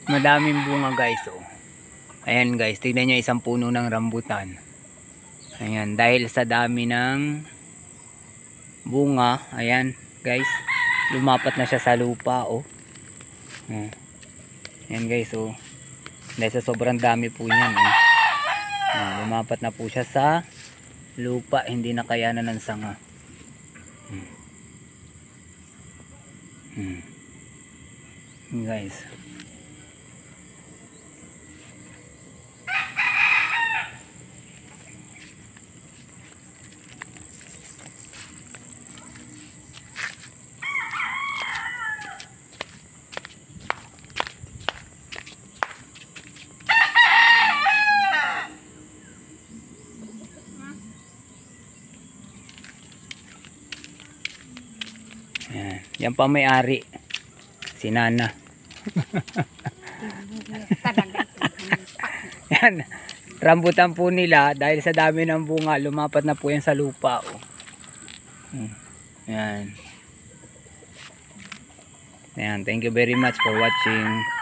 Madaming bunga guys, oh. Ayan guys, tignan nyo isang puno ng rambutan. Ayan, dahil sa dami ng bunga, ayan guys, lumapat na siya sa lupa, oh. Ayan guys, oh. Dahil sa sobrang dami po niyan, eh. Lumapat na po siya sa lupa, hindi na kayanan ng sanga. Guys, yan pa may-ari, si Nana. Yan, rambutan po nila dahil sa dami ng bunga, lumapat na po yan sa lupa, oh. Yan. Yan, thank you very much for watching.